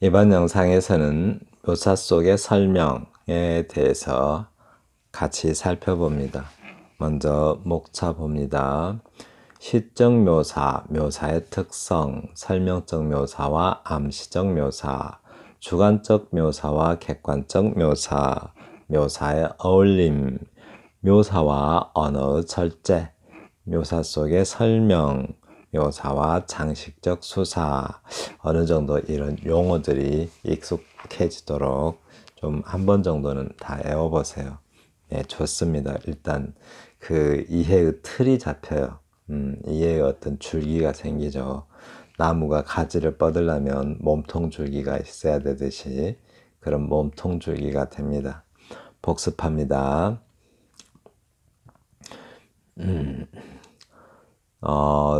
이번 영상에서는 묘사 속의 설명에 대해서 같이 살펴봅니다. 먼저 목차 봅니다. 시적 묘사, 묘사의 특성, 설명적 묘사와 암시적 묘사, 주관적 묘사와 객관적 묘사, 묘사의 어울림, 묘사와 언어의 절제, 묘사 속의 설명, 묘사와 장식적 수사, 어느 정도 이런 용어들이 익숙해지도록 좀 한 번 정도는 다 외워보세요. 네, 좋습니다. 일단 그 이해의 틀이 잡혀요. 이해의 어떤 줄기가 생기죠. 나무가 가지를 뻗으려면 몸통 줄기가 있어야 되듯이 그런 몸통 줄기가 됩니다. 복습합니다.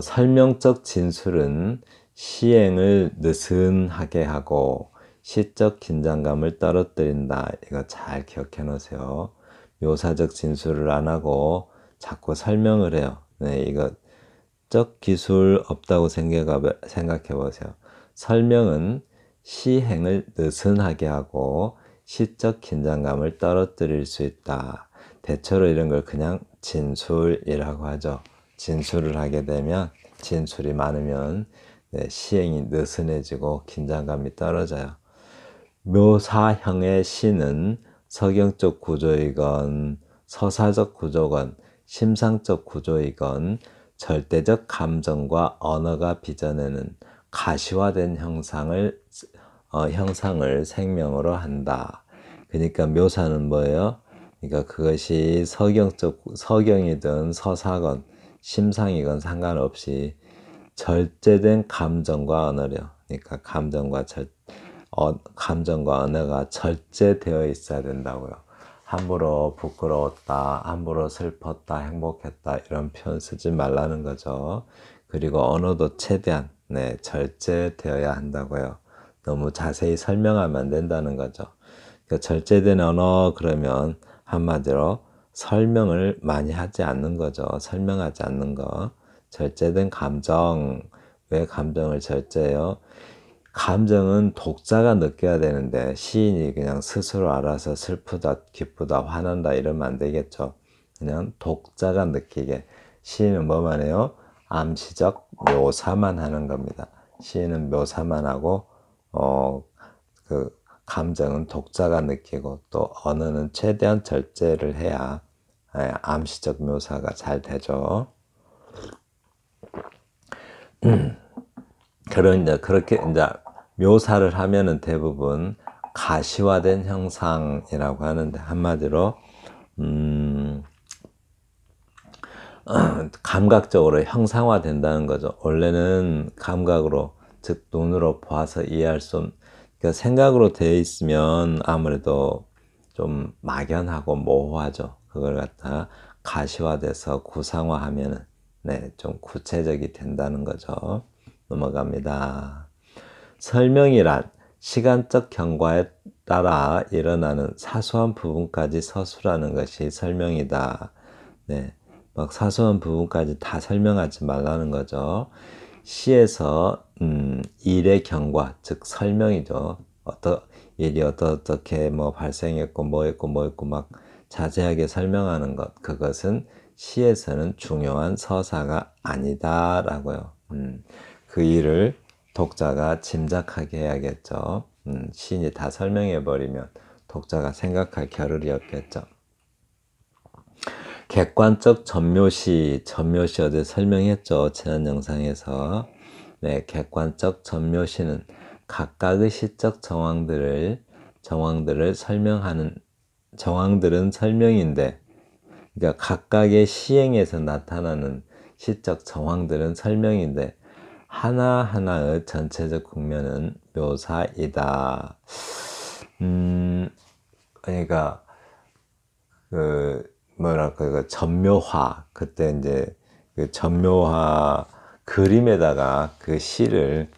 설명적 진술은 시행을 느슨하게 하고 시적 긴장감을 떨어뜨린다. 이거 잘 기억해 놓으세요. 묘사적 진술을 안 하고 자꾸 설명을 해요. 네, 이거 적 기술 없다고 생각해 보세요. 설명은 시행을 느슨하게 하고 시적 긴장감을 떨어뜨릴 수 있다. 대체로 이런 걸 그냥 진술이라고 하죠. 진술을 하게 되면 진술이 많으면 시행이 느슨해지고 긴장감이 떨어져요. 묘사형의 시는 서경적 구조이건 서사적 구조건 심상적 구조이건 절대적 감정과 언어가 빚어내는 가시화된 형상을 생명으로 한다. 그러니까 묘사는 뭐예요? 그러니까 그것이 서경이든 서사건 심상이건 상관없이 절제된 감정과 언어력, 그러니까 감정과 언어가 절제되어 있어야 된다고요. 함부로 부끄러웠다, 함부로 슬펐다, 행복했다 이런 표현 쓰지 말라는 거죠. 그리고 언어도 최대한 절제되어야 한다고요. 너무 자세히 설명하면 안 된다는 거죠. 그러니까 절제된 언어 그러면 한마디로 설명을 많이 하지 않는 거죠. 설명하지 않는 거. 절제된 감정. 왜 감정을 절제해요? 감정은 독자가 느껴야 되는데 시인이 그냥 스스로 알아서 슬프다, 기쁘다, 화난다 이러면 안 되겠죠. 그냥 독자가 느끼게. 시인은 뭐만 해요? 암시적 묘사만 하는 겁니다. 시인은 묘사만 하고 그 감정은 독자가 느끼고 또 언어는 최대한 절제를 해야 암시적 묘사가 잘 되죠. 그렇게 이제 묘사를 하면은 대부분 가시화된 형상이라고 하는데 한마디로 감각적으로 형상화 된다는 거죠. 원래는 감각으로 즉 눈으로 봐서 이해할 수 없는 그러니까 생각으로 되어 있으면 아무래도 좀 막연하고 모호하죠. 그걸 갖다 가시화돼서 구상화하면은 좀 구체적이 된다는 거죠. 넘어갑니다. 설명이란 시간적 경과에 따라 일어나는 사소한 부분까지 서술하는 것이 설명이다. 막 사소한 부분까지 다 설명하지 말라는 거죠. 시에서 일의 경과, 즉 설명이죠. 일이 어떻게 발생했고 뭐 했고 막 자세하게 설명하는 것, 그것은 시에서는 중요한 서사가 아니다라고요. 그 일을 독자가 짐작하게 해야겠죠. 시인이 다 설명해 버리면 독자가 생각할 겨를이 없겠죠. 객관적 전묘시 어제 설명했죠. 지난 영상에서. 객관적 전묘시는 각각의 시적 정황들을 설명하는 정황들은 설명인데, 그러니까 각각의 시행에서 나타나는 시적 정황들은 설명인데 하나하나의 전체적 국면은 묘사이다. 그러니까 그 전묘화 그때 이제 그 전묘화 그림에다가 그 시를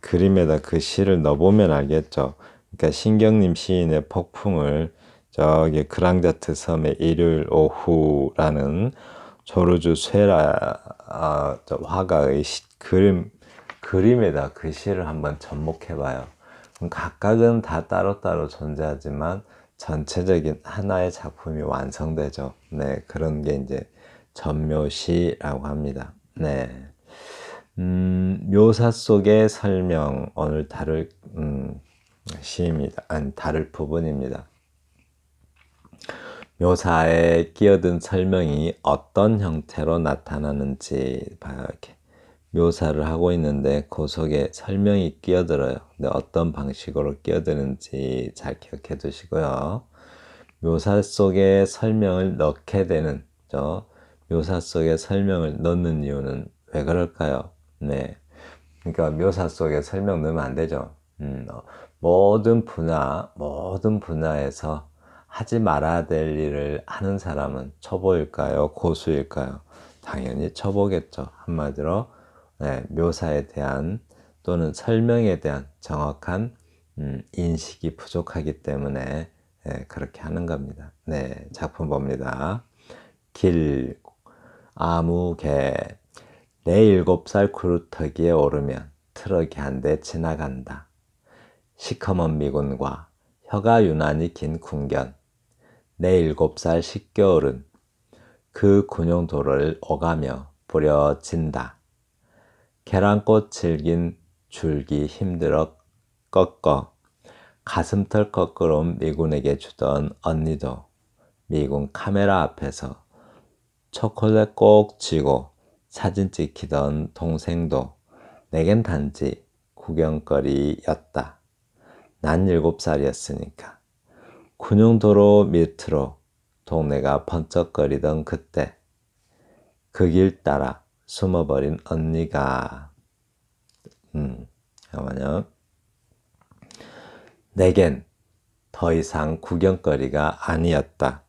그림에다 그 시를 넣어보면 알겠죠. 그러니까 신경림 시인의 폭풍을 저기 그랑자트 섬의 일요일 오후라는 조르주 쇠라 화가의 그림에다 그 시를 한번 접목해봐요. 각각은 다 따로따로 존재하지만 전체적인 하나의 작품이 완성되죠. 네, 그런 게 이제 전묘시라고 합니다. 네. 묘사 속의 설명, 오늘 다룰 시입니다. 아니, 다룰 부분입니다. 묘사에 끼어든 설명이 어떤 형태로 나타나는지 봐요. 이렇게 묘사를 하고 있는데 그 속에 설명이 끼어들어요. 근데 어떤 방식으로 끼어드는지 잘 기억해 두시고요. 묘사 속에 설명을 넣게 되는 묘사 속에 설명을 넣는 이유는 왜 그럴까요? 네, 그러니까 묘사 속에 설명 넣으면 안 되죠. 모든 분야에서 하지 말아야 될 일을 하는 사람은 초보일까요? 고수일까요? 당연히 초보겠죠. 한마디로 네, 묘사에 대한 또는 설명에 대한 정확한 인식이 부족하기 때문에 네, 그렇게 하는 겁니다. 네, 작품 봅니다. 길, 아무개, 내 7살 구루터기에 오르면 트럭이 한 대 지나간다. 시커먼 미군과 혀가 유난히 긴 궁견, 내 7살 10개월은 그 군용도로를 오가며 부려진다. 계란꽃 질긴 줄기 힘들어 꺾어 가슴털 꺾으러온 미군에게 주던 언니도 미군 카메라 앞에서 초콜릿 꼭 쥐고 사진 찍히던 동생도 내겐 단지 구경거리였다. 난 7살이었으니까. 군용도로 밑으로 동네가 번쩍거리던 그때 그 길 따라 숨어버린 언니가 잠깐만요. 내겐 더 이상 구경거리가 아니었다.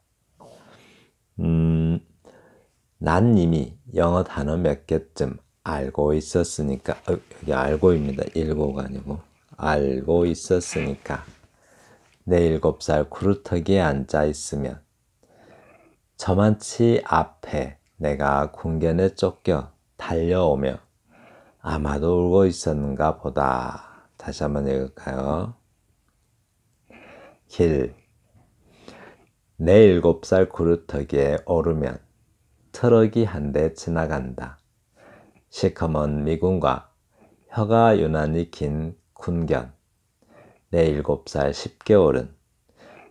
난 이미 영어 단어 몇 개쯤 알고 있었으니까 여기 알고입니다. 일고가 아니고 알고 있었으니까 내 7살 구루터기에 앉아 있으면 저만치 앞에 내가 군견에 쫓겨 달려오며 아마도 울고 있었는가 보다. 다시 한번 읽을까요? 길, 내 7살 구루터기에 오르면 트럭이 한 대 지나간다. 시커먼 미군과 혀가 유난히 긴 군견, 내 7살 10개월은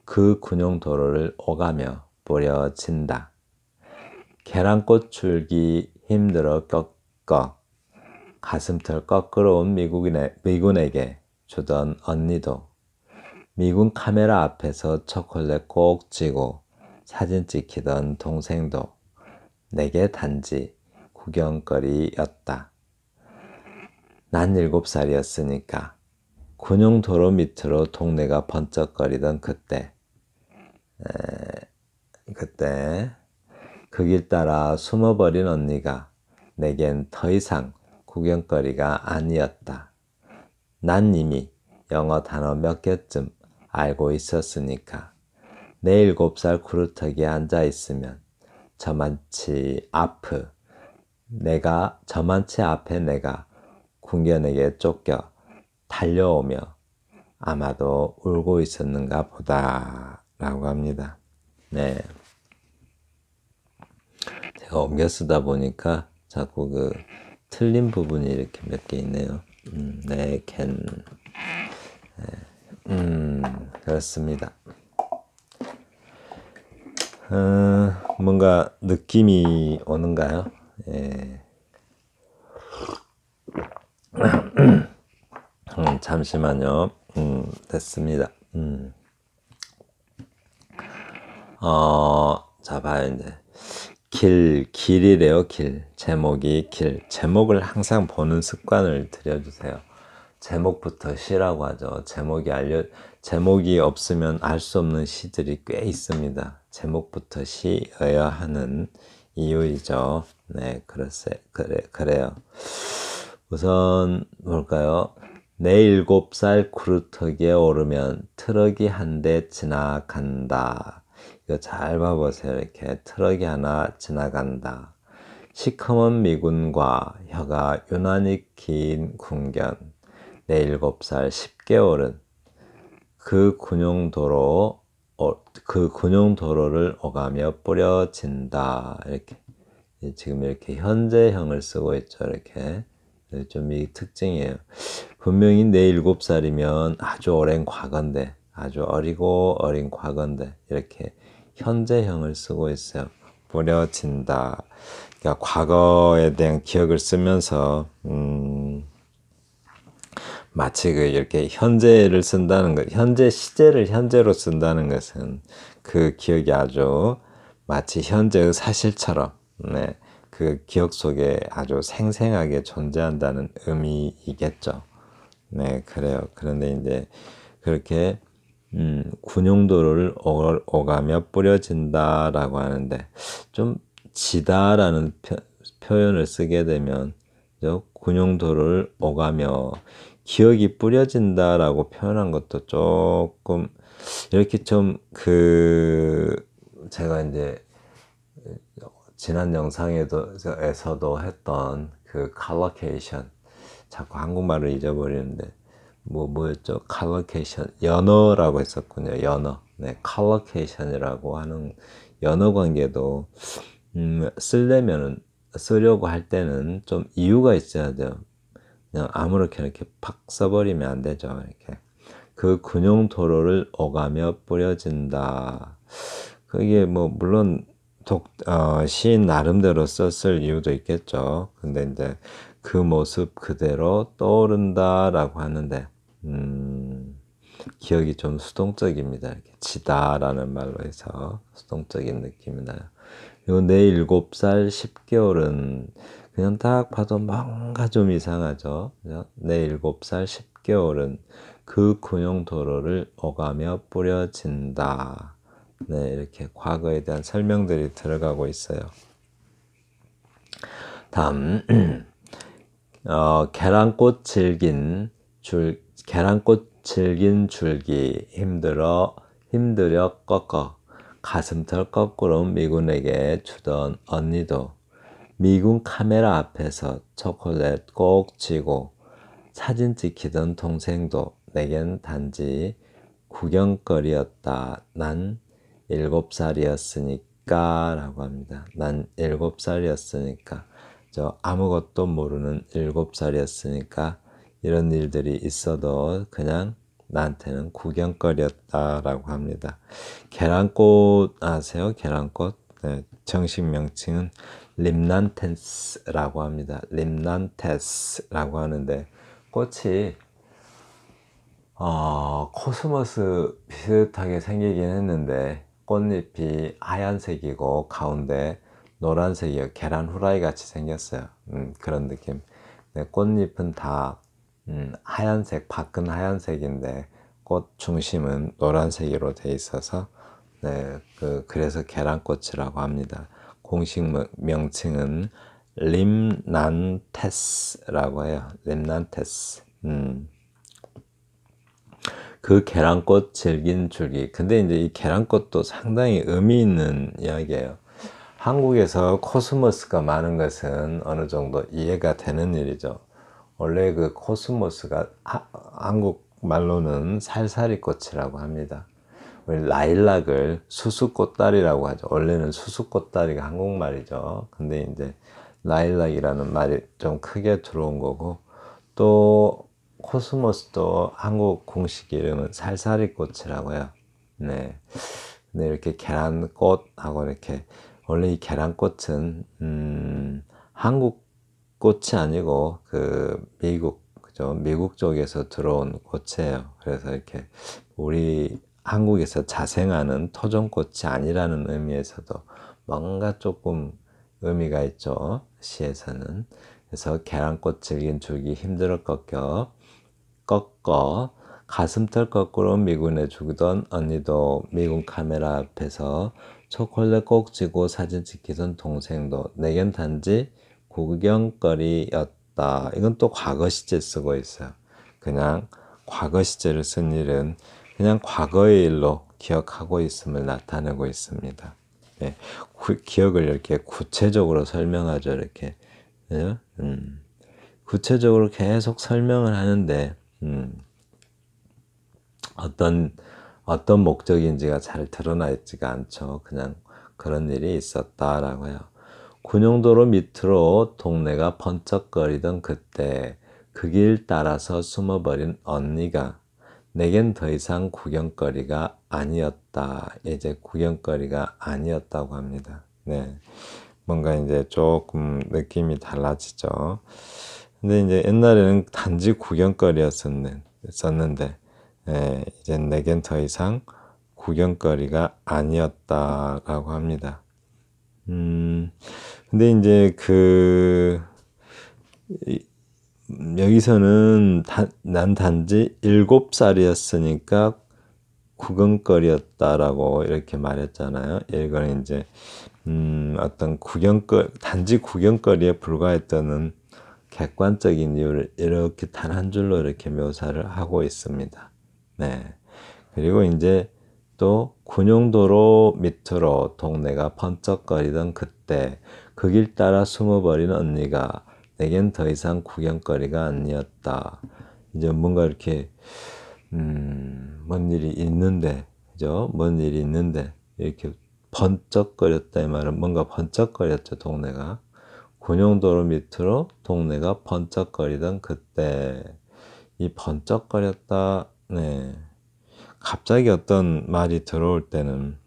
그 군용도로를 오가며 부려진다. 계란꽃 줄기 힘들어 꺾어 가슴털 꺾으러 온 미군에게 주던 언니도 미군 카메라 앞에서 초콜릿 꼭 쥐고 사진 찍히던 동생도 내게 단지 구경거리였다. 난 7살이었으니까 군용도로 밑으로 동네가 번쩍거리던 그때 그 길 따라 숨어버린 언니가 내겐 더 이상 구경거리가 아니었다. 난 이미 영어 단어 몇 개쯤 알고 있었으니까 내 7살 구루터기에 앉아있으면 저만치 앞에 내가 군견에게 쫓겨 달려오며 아마도 울고 있었는가 보다 라고 합니다. 네, 제가 옮겨 쓰다 보니까 자꾸 그 틀린 부분이 이렇게 몇 개 있네요. 네, 그렇습니다. 뭔가 느낌이 오는가요? 예. 잠시만요. 됐습니다. 자, 봐요, 이제. 길이래요, 길. 제목이 길. 제목을 항상 보는 습관을 들여주세요. 제목부터 시라고 하죠. 제목이 없으면 알 수 없는 시들이 꽤 있습니다. 제목부터 시여야 하는 이유이죠. 네, 그래요. 우선 볼까요? 내 7살 구루터기에 오르면 트럭이 한 대 지나간다. 이거 잘 봐보세요. 이렇게 트럭이 하나 지나간다. 시커먼 미군과 혀가 유난히 긴 군견. 내 7살 10개월은 그 군용도로 그 군용도로를 오가며 뿌려진다. 이렇게 지금 이렇게 현재형을 쓰고 있죠. 이렇게 좀 이 특징이에요. 분명히 내 7살이면 아주 오랜 과거인데, 아주 어리고 어린 과거인데 이렇게 현재형을 쓰고 있어요. 뿌려진다. 그러니까 과거에 대한 기억을 쓰면서 마치 그 이렇게 현재를 쓴다는 것, 현재 시제를 현재로 쓴다는 것은 그 기억이 아주 마치 현재의 사실처럼, 네, 그 기억 속에 아주 생생하게 존재한다는 의미이겠죠. 네, 그래요. 그런데 이제 그렇게 군용도로를 오가며 뿌려진다라고 하는데 좀 지다라는 표현을 쓰게 되면 군용도로를 오가며 기억이 뿌려진다라고 표현한 것도 조금 이렇게 좀 제가 이제 지난 영상에서도 했던 그 collocation, 자꾸 한국말을 잊어버리는데 뭐였죠? collocation, 연어라고 했었군요. 연어. 네, collocation이라고 하는 연어 관계도 쓰려고 할 때는 좀 이유가 있어야 돼요. 그냥 아무렇게 이렇게 팍 써버리면 안 되죠. 이렇게 그 군용도로를 오가며 뿌려진다. 그게 뭐 물론 시인 나름대로 썼을 이유도 있겠죠. 근데 이제 그 모습 그대로 떠오른다라고 하는데 기억이 좀 수동적입니다. 이렇게 지다라는 말로 해서 수동적인 느낌이 나요. 그리고 내 7살 10개월은 그냥 딱 봐도 뭔가 좀 이상하죠. 내 7살 10개월은 그 군용도로를 오가며 뿌려진다. 네, 이렇게 과거에 대한 설명들이 들어가고 있어요. 다음, 계란꽃 질긴 줄기 힘들여 꺾어 가슴털 거꾸로 미군에게 주던 언니도 미군 카메라 앞에서 초콜릿 꼭 쥐고 사진 찍히던 동생도 내겐 단지 구경거리였다. 난 7살이었으니까 라고 합니다. 난 7살이었으니까 저 아무것도 모르는 7살이었으니까 이런 일들이 있어도 그냥 나한테는 구경거리였다라고 합니다. 계란꽃 아세요? 계란꽃? 네, 정식 명칭은 림난테스라고 합니다. 림난테스라고 하는데 꽃이 코스모스 비슷하게 생기긴 했는데 꽃잎이 하얀색이고 가운데 노란색이요. 계란 후라이 같이 생겼어요. 그런 느낌. 네, 꽃잎은 다 하얀색, 밖은 하얀색인데 꽃 중심은 노란색으로 돼 있어서 네, 그래서 계란꽃이라고 합니다. 공식 명칭은 림난테스라고 해요. 림난테스. 그 계란꽃 질긴 줄기. 근데 이제 이 계란꽃도 상당히 의미 있는 이야기예요. 한국에서 코스모스가 많은 것은 어느 정도 이해가 되는 일이죠. 원래 그 코스모스가 한국 말로는 살사리 꽃이라고 합니다. 라일락을 수수꽃다리라고 하죠. 원래는 수수꽃다리가 한국말이죠. 근데 이제 라일락이라는 말이 좀 크게 들어온 거고, 또 코스모스도 한국 공식 이름은 살사리꽃이라고 해요. 네. 근데 이렇게 계란꽃하고 이렇게 원래 이 계란꽃은 한국 꽃이 아니고 그죠? 미국 쪽에서 들어온 꽃이에요. 그래서 이렇게 우리 한국에서 자생하는 토종꽃이 아니라는 의미에서도 뭔가 조금 의미가 있죠. 시에서는. 그래서 계란꽃 질긴 줄기 힘들어 꺾어 가슴털 거꾸로 미군에 주던 언니도 미군 카메라 앞에서 초콜릿 꼭 쥐고 사진 찍히던 동생도 내겐 단지 구경거리였다. 이건 또 과거 시제 쓰고 있어요. 그냥 과거 시제를 쓴 일은 그냥 과거의 일로 기억하고 있음을 나타내고 있습니다. 네, 기억을 이렇게 구체적으로 설명하죠. 이렇게 네? 구체적으로 계속 설명을 하는데 어떤 목적인지가 잘 드러나 있지가 않죠. 그냥 그런 일이 있었다라고 해요. 군용도로 밑으로 동네가 번쩍거리던 그때 그 길 따라서 숨어버린 언니가 내겐 더 이상 구경거리가 아니었다. 이제 구경거리가 아니었다고 합니다. 네. 뭔가 이제 조금 느낌이 달라지죠. 근데 이제 옛날에는 단지 구경거리였었는데, 이제 내겐 더 이상 구경거리가 아니었다라고 합니다. 근데 이제 여기서는 난 단지 7살이었으니까 구경거리였다라고 이렇게 말했잖아요. 이건 이제 어떤 단지 구경거리에 불과했다는 객관적인 이유를 이렇게 단 한 줄로 이렇게 묘사를 하고 있습니다. 네. 그리고 이제 또 군용도로 밑으로 동네가 번쩍거리던 그때 그 길 따라 숨어버린 언니가 내겐 더 이상 구경거리가 아니었다. 이제 뭔가 이렇게 먼 일이 있는데, 그죠? 먼 일이 있는데 이렇게 번쩍거렸다 이 말은 뭔가 번쩍거렸죠, 동네가. 군용도로 밑으로 동네가 번쩍거리던 그때 이 번쩍거렸다. 네. 갑자기 어떤 말이 들어올 때는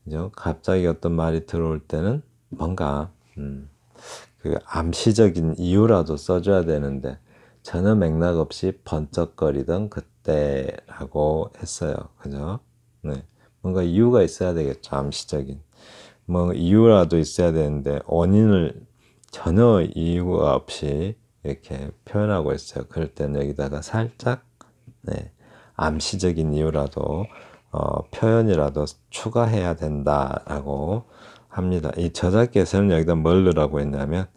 그죠? 갑자기 어떤 말이 들어올 때는 뭔가 그 암시적인 이유라도 써줘야 되는데 전혀 맥락 없이 번쩍거리던 그때라고 했어요. 그죠? 네. 뭔가 이유가 있어야 되겠죠. 암시적인. 뭐 이유라도 있어야 되는데 원인을 전혀 이유가 없이 이렇게 표현하고 있어요. 그럴 때는 여기다가 살짝 네, 암시적인 이유라도 표현이라도 추가해야 된다라고 합니다. 이 저자께서는 여기다 뭘 넣으라고 했냐면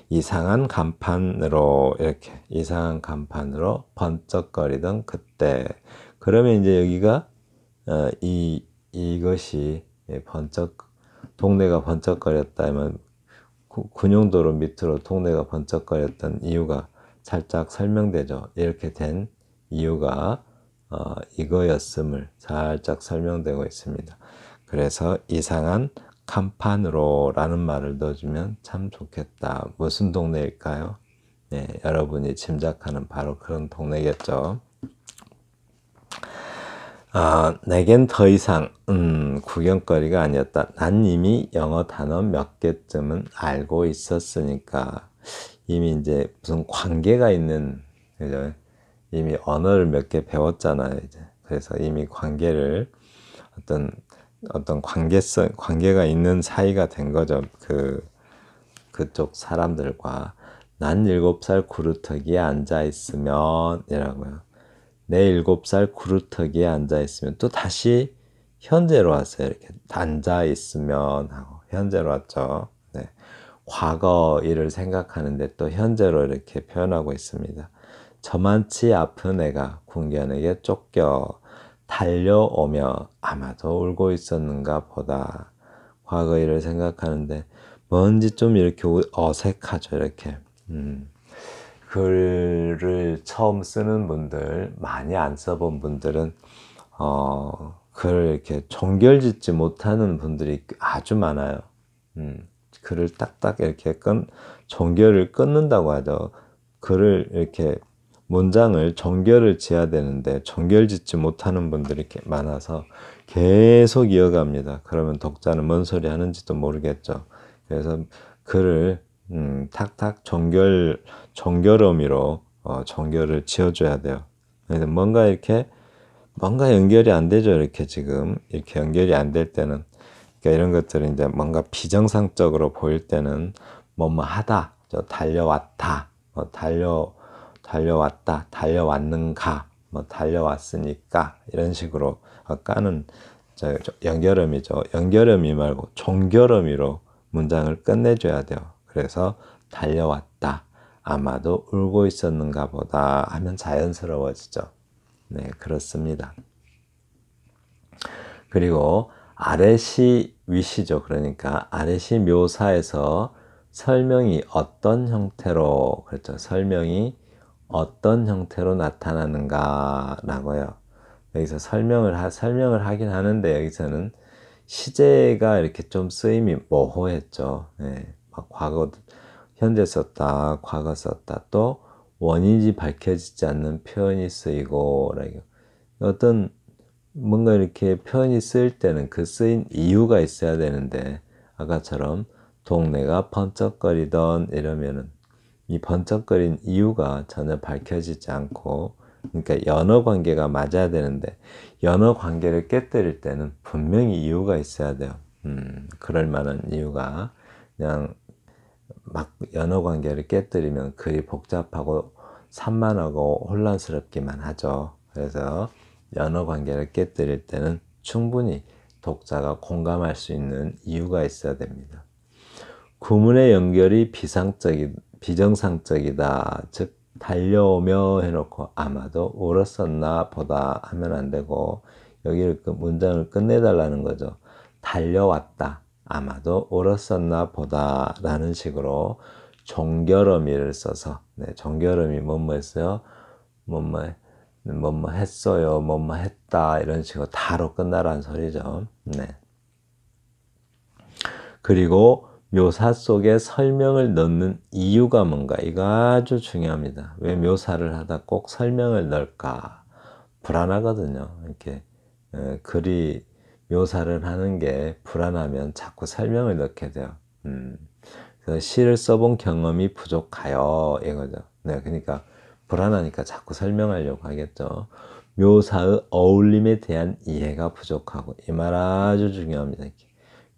이상한 간판으로 이렇게 이상한 간판으로 번쩍거리던 그때 그러면 이제 여기가 이것이 동네가 번쩍거렸다면 군용도로 밑으로 동네가 번쩍거렸던 이유가 살짝 설명되죠. 이렇게 된 이유가 이거였음을 살짝 설명되고 있습니다. 그래서 이상한 간판으로 라는 말을 넣어주면 참 좋겠다. 무슨 동네일까요? 네, 여러분이 짐작하는 바로 그런 동네겠죠. 내겐 더 이상 구경거리가 아니었다. 난 이미 영어 단어 몇 개쯤은 알고 있었으니까 이미 이제 무슨 관계가 있는 그죠? 이미 언어를 몇 개 배웠잖아요. 이제 그래서 이미 관계를 어떤 관계가 있는 사이가 된 거죠. 그쪽 사람들과 난 7살 구루터기에 앉아 있으면 이라고요. 내 7살 구루터기에 앉아 있으면 또 다시 현재로 왔어요. 이렇게 앉아 있으면 하고 현재로 왔죠. 네. 과거 일을 생각하는데 또 현재로 이렇게 표현하고 있습니다. 저만치 아픈 애가 군견에게 쫓겨 달려오며 아마도 울고 있었는가 보다. 과거 일을 생각하는데 뭔지 좀 이렇게 어색하죠. 이렇게 글을 처음 쓰는 분들, 많이 안 써본 분들은 글을 이렇게 종결짓지 못하는 분들이 아주 많아요. 글을 딱딱 이렇게 종결을 끊는다고 하죠. 글을 이렇게 문장을 종결을 지어야 되는데 종결짓지 못하는 분들이 이렇게 많아서 계속 이어갑니다. 그러면 독자는 뭔 소리 하는지도 모르겠죠. 그래서 글을 탁탁 종결어미로 종결을 지어줘야 돼요. 그래서 뭔가 연결이 안 되죠. 이렇게 지금 이렇게 연결이 안 될 때는 그러니까 이런 것들은 이제 뭔가 비정상적으로 보일 때는 뭐뭐 하다, 달려왔다, 달려왔다, 달려왔는가, 달려왔으니까 이런 식으로 까는 연결음이죠. 연결음이 말고 종결음이로 문장을 끝내줘야 돼요. 그래서 달려왔다. 아마도 울고 있었는가 보다 하면 자연스러워지죠. 네, 그렇습니다. 그리고 아래시 위시죠. 그러니까 아래시 묘사에서 설명이 어떤 형태로 그렇죠. 설명이 어떤 형태로 나타나는가 라고요. 여기서 설명을 하긴 하는데 여기서는 시제가 이렇게 좀 쓰임이 모호했죠. 예, 막 과거, 현재 썼다, 과거 썼다, 또 원인이 밝혀지지 않는 표현이 쓰이고, 어떤 뭔가 이렇게 표현이 쓰일 때는 그 쓰인 이유가 있어야 되는데, 아까처럼 동네가 번쩍거리던 이러면은 이 번쩍거린 이유가 전혀 밝혀지지 않고, 그러니까 연어 관계가 맞아야 되는데 연어 관계를 깨뜨릴 때는 분명히 이유가 있어야 돼요. 그럴 만한 이유가. 그냥 막 연어 관계를 깨뜨리면 글이 복잡하고 산만하고 혼란스럽기만 하죠. 그래서 연어 관계를 깨뜨릴 때는 충분히 독자가 공감할 수 있는 이유가 있어야 됩니다. 구문의 연결이 비정상적이다. 즉 달려오며 해놓고 아마도 울었었나 보다 하면 안 되고, 여기를 문장을 끝내달라는 거죠. 달려왔다. 아마도 울었었나 보다 라는 식으로 종결어미를 써서, 네, 종결어미 뭐뭐 했어요? 뭐뭐 했어요. 뭐뭐 했다. 이런 식으로 다로 끝나라는 소리죠. 네. 그리고 묘사 속에 설명을 넣는 이유가 뭔가, 이거 아주 중요합니다. 왜 묘사를 하다 꼭 설명을 넣을까? 불안하거든요. 이렇게 글이 묘사를 하는 게 불안하면 자꾸 설명을 넣게 돼요. 그래서 시를 써본 경험이 부족하여 이거죠. 네, 그러니까 불안하니까 자꾸 설명하려고 하겠죠. 묘사의 어울림에 대한 이해가 부족하고, 이 말 아주 중요합니다.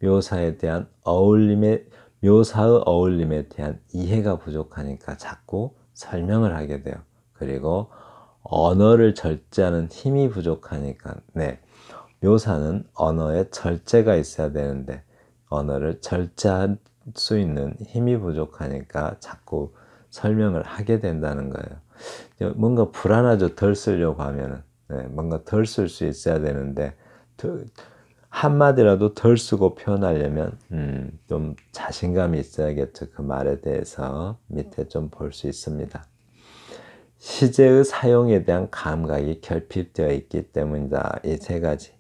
묘사에 대한 묘사의 어울림에 대한 이해가 부족하니까 자꾸 설명을 하게 돼요. 그리고 언어를 절제하는 힘이 부족하니까, 네, 묘사는 언어에 절제가 있어야 되는데 언어를 절제할 수 있는 힘이 부족하니까 자꾸 설명을 하게 된다는 거예요. 뭔가 불안하죠. 덜 쓰려고 하면은. 네, 뭔가 덜 쓸 수 있어야 되는데 한마디라도 덜 쓰고 표현하려면 좀 자신감이 있어야겠죠. 그 말에 대해서 밑에 좀 볼 수 있습니다. 시제의 사용에 대한 감각이 결핍되어 있기 때문이다. 이 세 가지.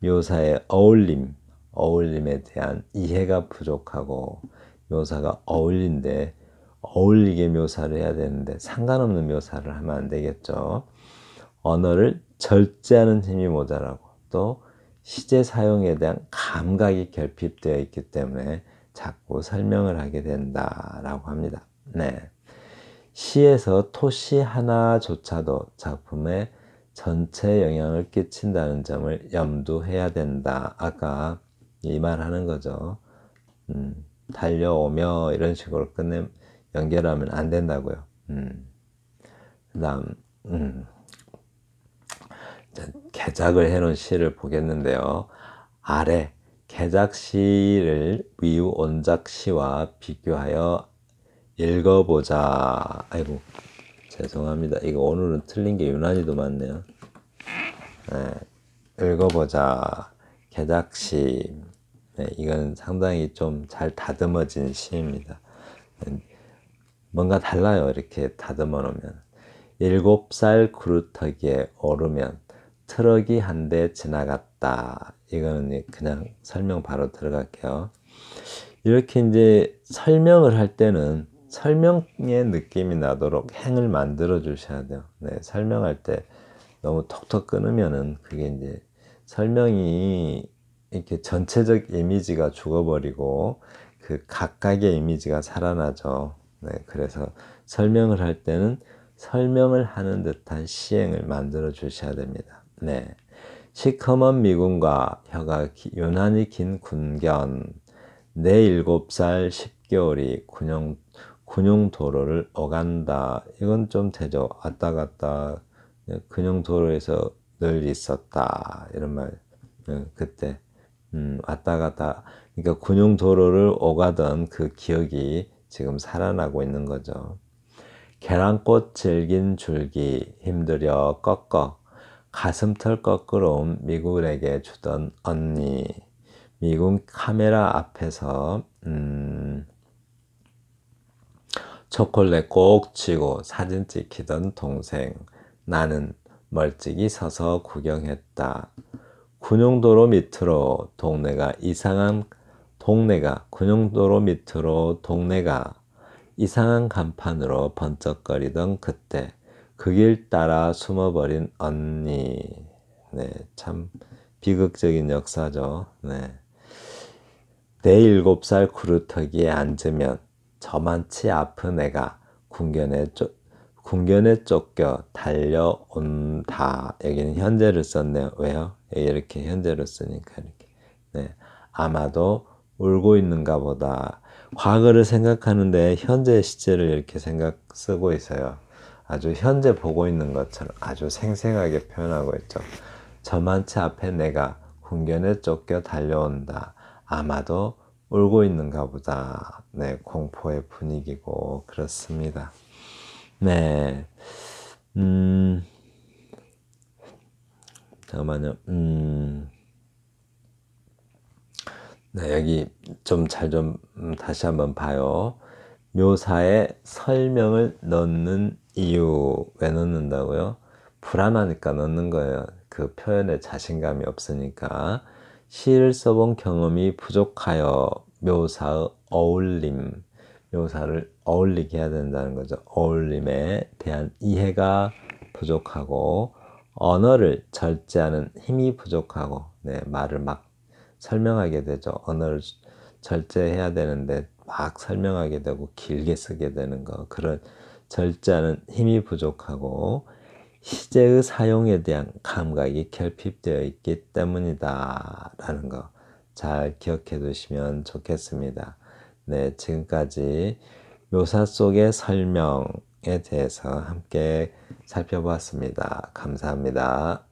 묘사의 어울림에 대한 이해가 부족하고, 묘사가 어울린데 어울리게 묘사를 해야 되는데 상관없는 묘사를 하면 안 되겠죠. 언어를 절제하는 힘이 모자라고, 또 시제 사용에 대한 감각이 결핍되어 있기 때문에 자꾸 설명을 하게 된다라고 합니다. 네. 시에서 토시 하나조차도 작품에 전체 영향을 끼친다는 점을 염두해야 된다. 아까 이 말 하는 거죠. 달려오며 이런 식으로 연결하면 안 된다고요. 그 다음, 개작을 해놓은 시를 보겠는데요. 아래 개작시를 위우 온작시와 비교하여 읽어보자. 아이고, 죄송합니다. 이거 오늘은 틀린 게 유난히도 많네요. 네, 읽어보자. 개작시. 네, 이건 상당히 좀 잘 다듬어진 시입니다. 뭔가 달라요. 이렇게 다듬어 놓으면. 7살 구루터기에 오르면 트럭이 한 대 지나갔다. 이거는 그냥 설명 바로 들어갈게요. 이렇게 이제 설명을 할 때는 설명의 느낌이 나도록 행을 만들어 주셔야 돼요. 네, 설명할 때 너무 톡톡 끊으면은 그게 이제 설명이 이렇게 전체적 이미지가 죽어버리고 그 각각의 이미지가 살아나죠. 네, 그래서 설명을 할 때는 설명을 하는 듯한 시행을 만들어 주셔야 됩니다. 네. 시커먼 미군과 혀가 유난히 긴 군견, 내 7살 10개월이 군용 도로를 오간다. 이건 좀 되죠. 왔다 갔다 군용 도로에서 늘 있었다. 이런 말. 그때 왔다 갔다. 그러니까 군용 도로를 오가던 그 기억이 지금 살아나고 있는 거죠. 계란꽃 질긴 줄기 힘들여 꺾어 가슴털 거꾸로움 미국에게 주던 언니. 미국 카메라 앞에서 초콜릿 꼭 치고 사진 찍히던 동생. 나는 멀찍이 서서 구경했다. 군용도로 밑으로 군용도로 밑으로 동네가 이상한 간판으로 번쩍거리던 그때 그 길 따라 숨어버린 언니. 네, 참 비극적인 역사죠. 네. 내 7살 구루터기에 앉으면 저만치 아픈 애가 궁견에 쫓겨 달려온다. 여기는 현재를 썼네요. 왜요? 이렇게 현재로 쓰니까 이렇게. 네. 아마도 울고 있는가 보다. 과거를 생각하는데 현재 시제를 이렇게 쓰고 있어요. 아주 현재 보고 있는 것처럼 아주 생생하게 표현하고 있죠. 저만치 앞에 내가 궁견에 쫓겨 달려온다. 아마도 울고 있는가 보다. 네, 공포의 분위기고 그렇습니다. 네, 잠깐만요. 네, 여기 좀 다시 한번 봐요. 묘사에 설명을 넣는 이유. 왜 넣는다고요? 불안하니까 넣는 거예요. 그 표현에 자신감이 없으니까. 시를 써본 경험이 부족하여 묘사의 어울림, 묘사를 어울리게 해야 된다는 거죠. 어울림에 대한 이해가 부족하고 언어를 절제하는 힘이 부족하고, 네, 말을 막 설명하게 되죠. 언어를 절제해야 되는데 막 설명하게 되고 길게 쓰게 되는 거. 그런 절제하는 힘이 부족하고 시제의 사용에 대한 감각이 결핍되어 있기 때문이다 라는 거 잘 기억해 두시면 좋겠습니다. 네, 지금까지 묘사 속의 설명에 대해서 함께 살펴보았습니다. 감사합니다.